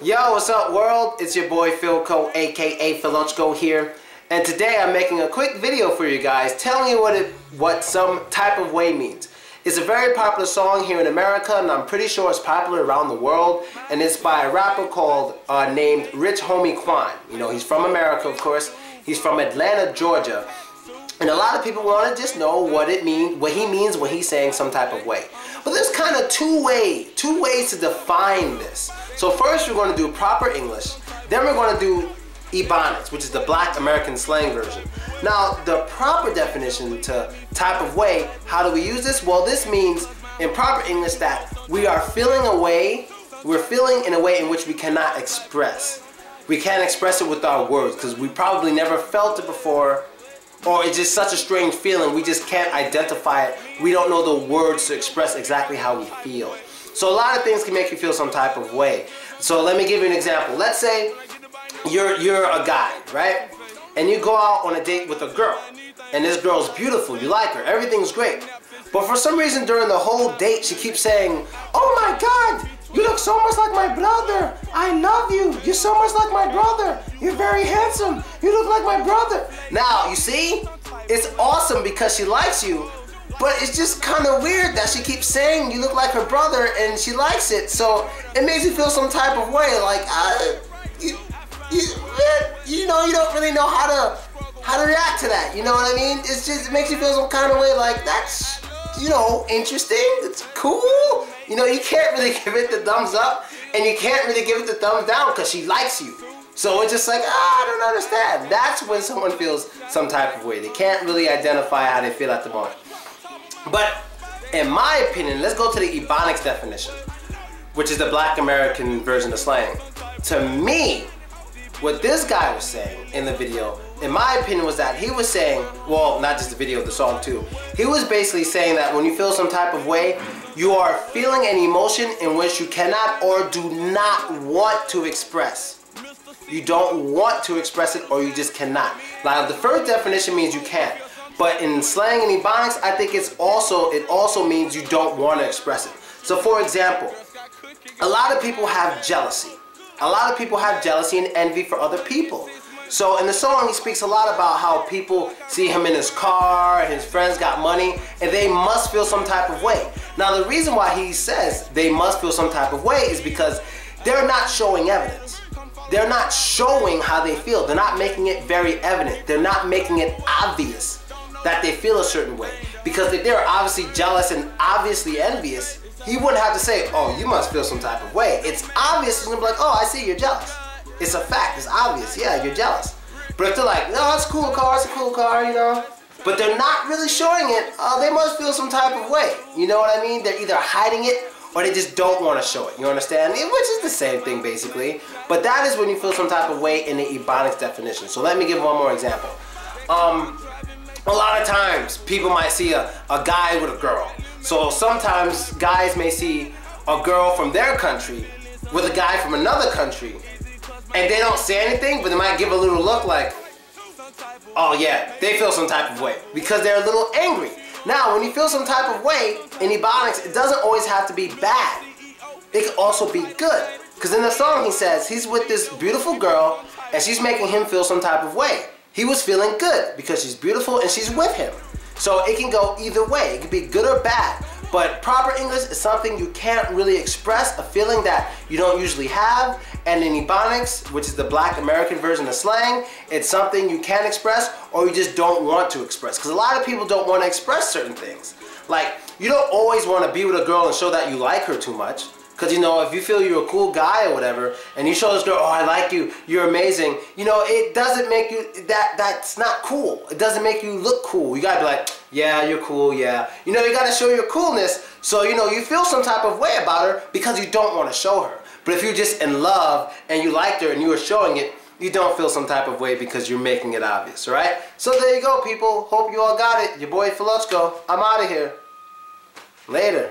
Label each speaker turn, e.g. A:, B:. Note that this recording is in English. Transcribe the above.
A: Yo, what's up world? It's your boy Philco, aka Philochko here, and today I'm making a quick video for you guys telling you what some type of way means. It's a very popular song here in America, and I'm pretty sure it's popular around the world, and it's by a rapper called named Rich Homie Quan. You know, he's from America, of course. He's from Atlanta, Georgia. And a lot of people want to just know what he means when he's saying some type of way. But there's kind of two ways to define this. So first we're going to do proper English, then we're going to do Ebonics, which is the Black American slang version. Now the proper definition to type of way, how do we use this? Well, this means in proper English that we are feeling in a way in which we cannot express. We can't express it with our words because we probably never felt it before, or it's just such a strange feeling, we just can't identify it. We don't know the words to express exactly how we feel. So a lot of things can make you feel some type of way. So let me give you an example. Let's say you're a guy, right? And you go out on a date with a girl, and this girl's beautiful, you like her, everything's great. But for some reason during the whole date she keeps saying, "Oh my God, you look so much like my brother. I love you. You're so much like my brother. You're very handsome. You look like my brother." Now, you see, it's awesome because she likes you, but it's just kind of weird that she keeps saying you look like her brother and she likes it. So it makes you feel some type of way, like you know, you don't really know how to react to that. You know what I mean? It makes you feel some kind of way, like that's, you know, interesting. It's cool. You know, you can't really give it the thumbs up and you can't really give it the thumbs down because she likes you. So it's just like, I don't understand. That's when someone feels some type of way. They can't really identify how they feel at the moment. But in my opinion, let's go to the Ebonics definition, which is the Black American version of slang. To me, what this guy was saying in the video, in my opinion, was that he was saying, well, not just the video, the song too. He was basically saying that when you feel some type of way, you are feeling an emotion in which you cannot or do not want to express. You don't want to express it, or you just cannot. Now, the first definition means you can't. But in slang and Ebonics, I think it also means you don't want to express it. So for example, a lot of people have jealousy. A lot of people have jealousy and envy for other people. So in the song, he speaks a lot about how people see him in his car, his friends got money, and they must feel some type of way. Now the reason why he says they must feel some type of way is because they're not showing evidence. They're not showing how they feel. They're not making it very evident. They're not making it obvious that they feel a certain way. Because if they're obviously jealous and obviously envious, he wouldn't have to say, "Oh, you must feel some type of way." It's obvious. He's gonna be like, "Oh, I see you're jealous." It's a fact. It's obvious. Yeah, you're jealous. But if they're like, "No, it's a cool car. It's a cool car," you know, but they're not really showing it, they must feel some type of way. You know what I mean? They're either hiding it or they just don't want to show it. You understand? Which is the same thing basically. But that is when you feel some type of way in the Ebonics definition. So let me give one more example. A lot of times people might see a guy with a girl. So sometimes guys may see a girl from their country with a guy from another country, and they don't say anything, but they might give a little look like, oh yeah, they feel some type of way because they're a little angry. Now, when you feel some type of way in Ebonics, it doesn't always have to be bad. It can also be good. Because in the song he says he's with this beautiful girl and she's making him feel some type of way. He was feeling good because she's beautiful and she's with him. So it can go either way. It can be good or bad. But proper English is something you can't really express, a feeling that you don't usually have. And in Ebonics, which is the Black American version of slang, it's something you can express or you just don't want to express. Because a lot of people don't want to express certain things. Like, you don't always want to be with a girl and show that you like her too much. Because, you know, if you feel you're a cool guy or whatever, and you show this girl, "Oh, I like you, you're amazing," you know, it doesn't make you, that's not cool. It doesn't make you look cool. You gotta be like, "Yeah, you're cool, yeah." You know, you gotta show your coolness, so, you know, you feel some type of way about her because you don't want to show her. But if you're just in love and you liked her and you were showing it, you don't feel some type of way because you're making it obvious, alright? So there you go, people. Hope you all got it. Your boy Philochko. I'm out of here. Later.